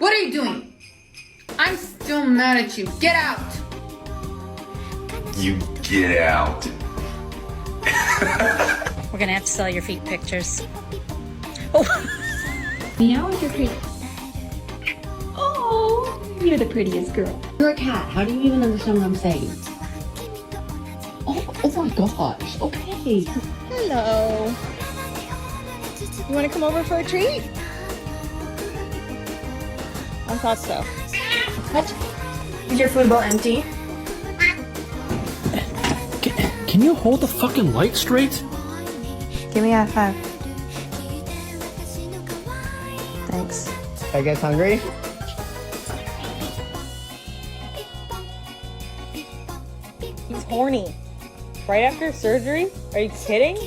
What are you doing? I'm still mad at you. Get out! You get out. We're gonna have to sell your feet pictures. Oh! Meow is your pretty. Oh, you're the prettiest girl. You're a cat. How do you even understand what I'm saying? Oh my gosh. Okay. Hello. You want to come over for a treat? I thought so. What? Is your food bowl empty? Can you hold the fucking light straight? Give me a high five. Thanks. Are you guys hungry? He's horny. Right after surgery? Are you kidding?